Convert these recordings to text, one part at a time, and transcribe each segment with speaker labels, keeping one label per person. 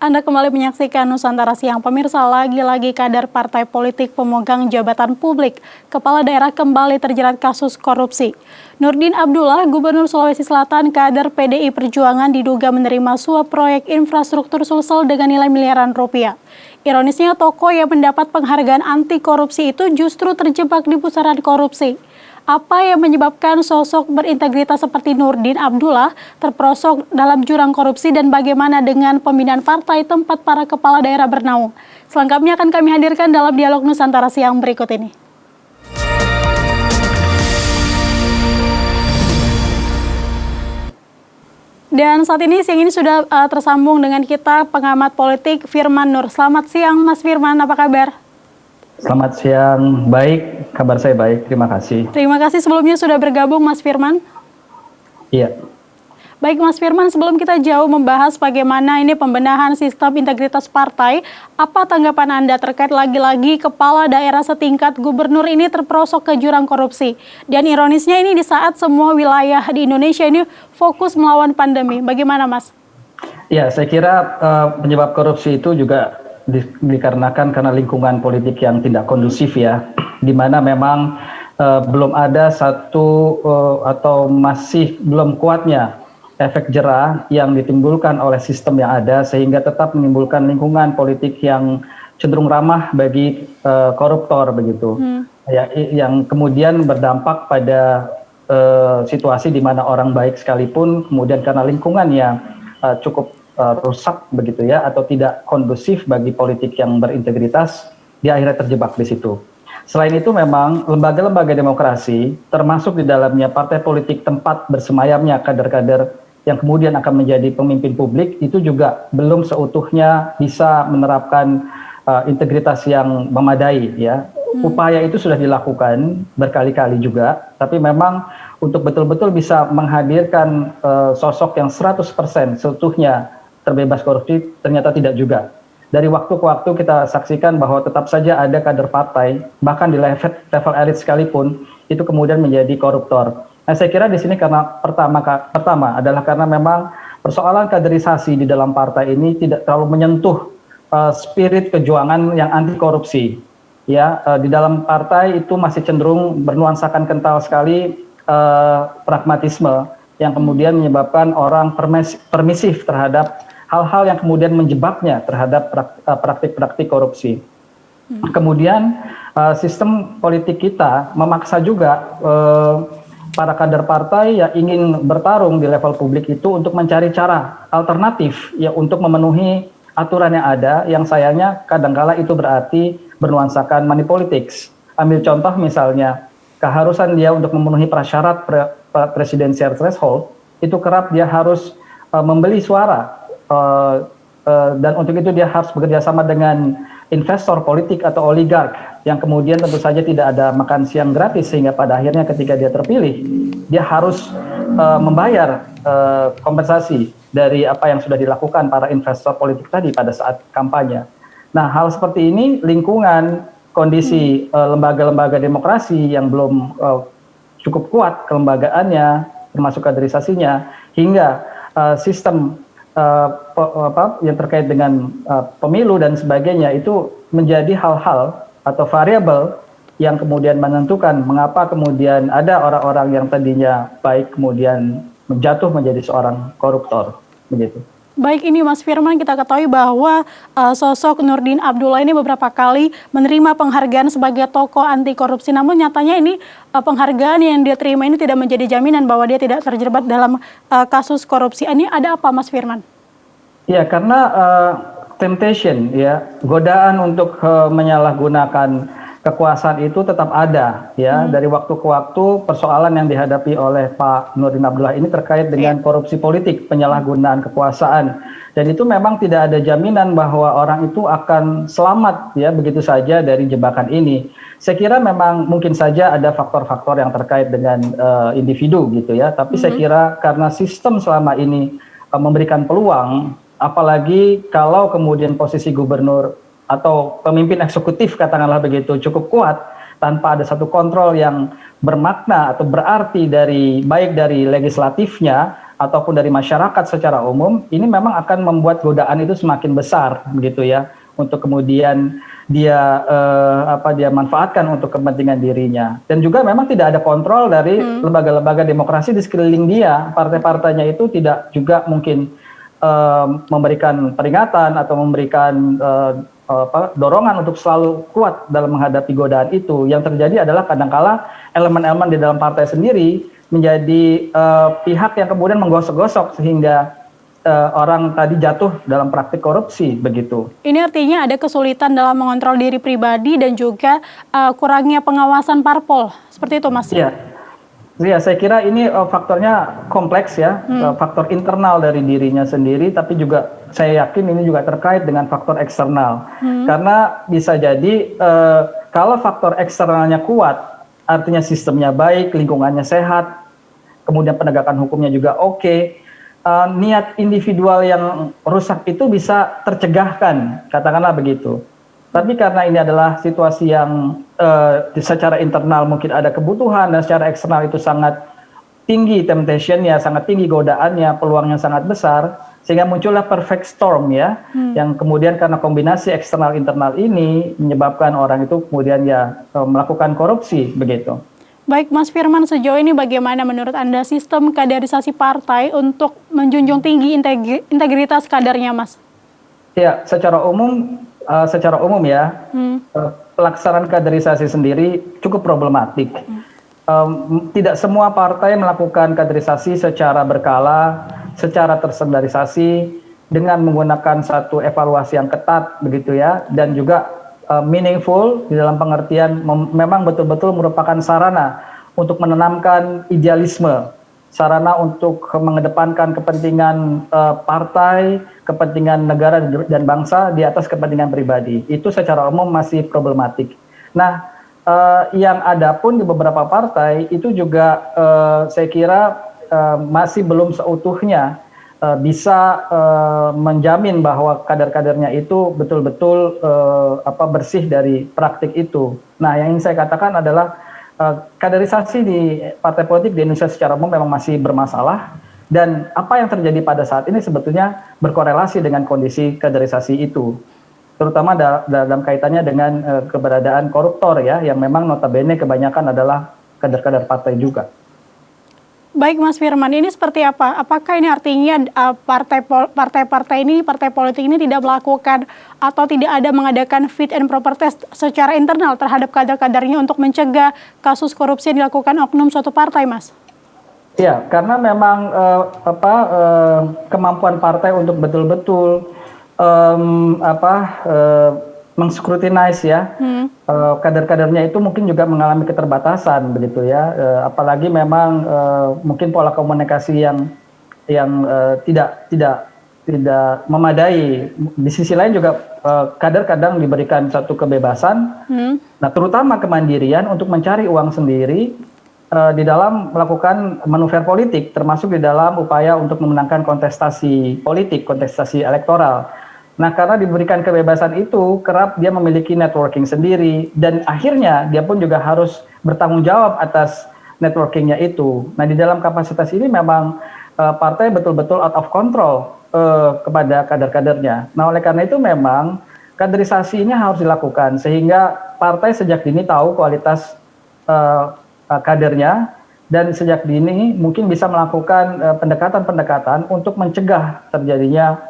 Speaker 1: Anda kembali menyaksikan Nusantara Siang. Pemirsa, lagi-lagi kader partai politik pemegang jabatan publik, kepala daerah kembali terjerat kasus korupsi. Nurdin Abdullah, Gubernur Sulawesi Selatan, kader PDI Perjuangan diduga menerima suap proyek infrastruktur Sulsel dengan nilai miliaran rupiah. Ironisnya, tokoh yang mendapat penghargaan anti korupsi itu justru terjebak di pusaran korupsi. Apa yang menyebabkan sosok berintegritas seperti Nurdin Abdullah terperosok dalam jurang korupsi dan bagaimana dengan pembinaan partai tempat para kepala daerah bernaung? Selengkapnya akan kami hadirkan dalam dialog Nusantara Siang berikut ini. Dan saat ini siang ini sudah tersambung dengan kita pengamat politik Firman Nur. Selamat siang Mas Firman, apa kabar?
Speaker 2: Selamat siang, baik, kabar saya baik, terima kasih.
Speaker 1: Terima kasih sebelumnya sudah bergabung Mas Firman.
Speaker 2: Iya.
Speaker 1: Baik Mas Firman, sebelum kita jauh membahas bagaimana ini pembenahan sistem integritas partai, apa tanggapan Anda terkait lagi-lagi kepala daerah setingkat gubernur ini terperosok ke jurang korupsi? Dan ironisnya ini di saat semua wilayah di Indonesia ini fokus melawan pandemi, bagaimana Mas?
Speaker 2: Ya, saya kira penyebab korupsi itu juga dikarenakan karena lingkungan politik yang tidak kondusif ya, di mana memang belum ada satu atau masih belum kuatnya efek jerah yang ditimbulkan oleh sistem yang ada sehingga tetap menimbulkan lingkungan politik yang cenderung ramah bagi koruptor begitu, ya, yang kemudian berdampak pada situasi di mana orang baik sekalipun kemudian karena lingkungannya cukup rusak begitu ya, atau tidak kondusif bagi politik yang berintegritas, dia akhirnya terjebak di situ. Selain itu memang lembaga-lembaga demokrasi, termasuk di dalamnya partai politik tempat bersemayamnya kader-kader yang kemudian akan menjadi pemimpin publik, itu juga belum seutuhnya bisa menerapkan integritas yang memadai ya. Upaya itu sudah dilakukan berkali-kali juga, tapi memang untuk betul-betul bisa menghadirkan sosok yang 100% seutuhnya terbebas korupsi ternyata tidak juga. Dari waktu ke waktu kita saksikan bahwa tetap saja ada kader partai, bahkan di level elit sekalipun, itu kemudian menjadi koruptor. Nah, saya kira di sini karena pertama adalah karena memang persoalan kaderisasi di dalam partai ini tidak terlalu menyentuh spirit kejuangan yang anti korupsi. Ya, di dalam partai itu masih cenderung bernuansakan kental sekali pragmatisme yang kemudian menyebabkan orang permisif terhadap hal-hal yang kemudian menjebaknya terhadap praktik-praktik korupsi. Kemudian sistem politik kita memaksa juga para kader partai yang ingin bertarung di level publik itu untuk mencari cara alternatif ya untuk memenuhi aturan yang ada, yang sayangnya kadangkala itu berarti bernuansakan money politics. Ambil contoh misalnya keharusan dia untuk memenuhi prasyarat presidensial threshold itu kerap dia harus membeli suara. Dan untuk itu dia harus bekerja sama dengan investor politik atau oligark yang kemudian tentu saja tidak ada makan siang gratis, sehingga pada akhirnya ketika dia terpilih dia harus membayar kompensasi dari apa yang sudah dilakukan para investor politik tadi pada saat kampanye. Nah, hal seperti ini lingkungan kondisi lembaga-lembaga demokrasi yang belum cukup kuat kelembagaannya termasuk kaderisasinya hingga sistem yang terkait dengan pemilu dan sebagainya itu menjadi hal-hal atau variabel yang kemudian menentukan mengapa kemudian ada orang-orang yang tadinya baik kemudian menjatuh menjadi seorang koruptor begitu.
Speaker 1: Baik, ini Mas Firman, kita ketahui bahwa sosok Nurdin Abdullah ini beberapa kali menerima penghargaan sebagai tokoh anti korupsi. Namun nyatanya ini penghargaan yang dia terima ini tidak menjadi jaminan bahwa dia tidak terjerat dalam kasus korupsi. Ini ada apa Mas Firman?
Speaker 2: Ya, karena temptation ya, godaan untuk menyalahgunakan kekuasaan itu tetap ada ya. Dari waktu ke waktu persoalan yang dihadapi oleh Pak Nurdin Abdullah ini terkait dengan korupsi politik, penyalahgunaan kekuasaan, dan itu memang tidak ada jaminan bahwa orang itu akan selamat ya begitu saja dari jebakan ini. Saya kira memang mungkin saja ada faktor-faktor yang terkait dengan individu gitu ya, tapi saya kira karena sistem selama ini memberikan peluang, apalagi kalau kemudian posisi gubernur atau pemimpin eksekutif katakanlah begitu cukup kuat tanpa ada satu kontrol yang bermakna atau berarti dari baik dari legislatifnya ataupun dari masyarakat secara umum, ini memang akan membuat godaan itu semakin besar, begitu ya, untuk kemudian dia dia manfaatkan untuk kepentingan dirinya. Dan juga memang tidak ada kontrol dari lembaga-lembaga demokrasi di sekeliling dia. Partai-partainya itu tidak juga mungkin memberikan peringatan atau memberikan dorongan untuk selalu kuat dalam menghadapi godaan itu. Yang terjadi adalah kadangkala elemen-elemen di dalam partai sendiri menjadi pihak yang kemudian menggosok-gosok sehingga orang tadi jatuh dalam praktik korupsi, begitu.
Speaker 1: Ini artinya ada kesulitan dalam mengontrol diri pribadi dan juga kurangnya pengawasan parpol, seperti itu, Mas?
Speaker 2: Iya, ya, saya kira ini faktornya kompleks ya, faktor internal dari dirinya sendiri, tapi juga saya yakin ini juga terkait dengan faktor eksternal. Karena bisa jadi kalau faktor eksternalnya kuat, artinya sistemnya baik, lingkungannya sehat, kemudian penegakan hukumnya juga oke, niat individual yang rusak itu bisa tercegahkan, katakanlah begitu. Tapi karena ini adalah situasi yang secara internal mungkin ada kebutuhan dan secara eksternal itu sangat tinggi temptation-nya, sangat tinggi godaannya, peluangnya sangat besar, sehingga muncullah perfect storm ya, yang kemudian karena kombinasi eksternal internal ini menyebabkan orang itu kemudian ya melakukan korupsi, begitu.
Speaker 1: Baik, Mas Firman, sejauh ini bagaimana menurut Anda sistem kaderisasi partai untuk menjunjung tinggi integritas kadernya, Mas? Ya,
Speaker 2: secara umum ya, pelaksanaan kaderisasi sendiri cukup problematik. Tidak semua partai melakukan kaderisasi secara berkala, secara terstandarisasi, dengan menggunakan satu evaluasi yang ketat, begitu ya, dan juga meaningful di dalam pengertian memang betul-betul merupakan sarana untuk menanamkan idealisme, sarana untuk mengedepankan kepentingan partai, kepentingan negara dan bangsa di atas kepentingan pribadi. Itu secara umum masih problematik. Nah, yang ada pun di beberapa partai itu juga saya kira masih belum seutuhnya bisa menjamin bahwa kader-kadernya itu betul-betul bersih dari praktik itu. Nah, yang ingin saya katakan adalah kaderisasi di partai politik di Indonesia secara umum memang masih bermasalah, dan apa yang terjadi pada saat ini sebetulnya berkorelasi dengan kondisi kaderisasi itu, terutama dalam kaitannya dengan keberadaan koruptor ya, yang memang notabene kebanyakan adalah kader-kader partai juga.
Speaker 1: Baik, Mas Firman, ini seperti apa? Apakah ini artinya partai politik ini tidak melakukan atau tidak ada mengadakan fit and proper test secara internal terhadap kader-kadernya untuk mencegah kasus korupsi yang dilakukan oknum suatu partai, Mas?
Speaker 2: Ya, karena memang kemampuan partai untuk betul-betul mengskrutinise ya kader-kadernya itu mungkin juga mengalami keterbatasan, begitu ya, apalagi memang mungkin pola komunikasi yang tidak memadai. Di sisi lain juga kader kadang diberikan satu kebebasan, nah terutama kemandirian untuk mencari uang sendiri di dalam melakukan manuver politik, termasuk di dalam upaya untuk memenangkan kontestasi politik, kontestasi elektoral. Nah, karena diberikan kebebasan itu, kerap dia memiliki networking sendiri, dan akhirnya dia pun juga harus bertanggung jawab atas networkingnya itu. Nah, di dalam kapasitas ini memang partai betul-betul out of control kepada kader-kadernya. Nah, oleh karena itu memang kaderisasinya harus dilakukan, sehingga partai sejak dini tahu kualitas kadernya, dan sejak dini mungkin bisa melakukan pendekatan-pendekatan untuk mencegah terjadinya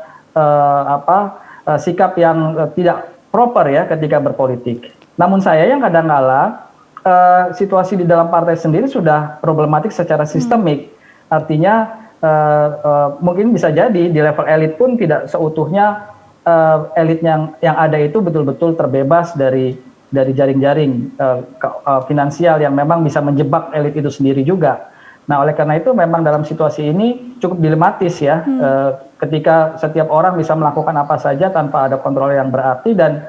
Speaker 2: sikap yang tidak proper ya ketika berpolitik. Namun sayang kadang-kala situasi di dalam partai sendiri sudah problematik secara sistemik. Artinya mungkin bisa jadi di level elit pun tidak seutuhnya elit yang ada itu betul-betul terbebas dari jaring-jaring finansial yang memang bisa menjebak elit itu sendiri juga. Nah, oleh karena itu memang dalam situasi ini cukup dilematis ya, ketika setiap orang bisa melakukan apa saja tanpa ada kontrol yang berarti, dan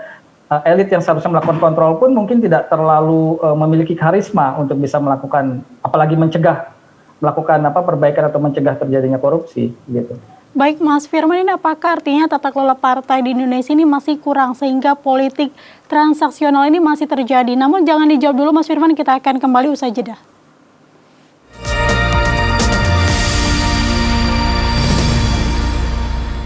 Speaker 2: elit yang seharusnya melakukan kontrol pun mungkin tidak terlalu memiliki karisma untuk bisa melakukan, apalagi melakukan perbaikan atau mencegah terjadinya korupsi gitu.
Speaker 1: Baik, Mas Firman, ini apakah artinya tata kelola partai di Indonesia ini masih kurang sehingga politik transaksional ini masih terjadi? Namun jangan dijawab dulu, Mas Firman, kita akan kembali usai jeda.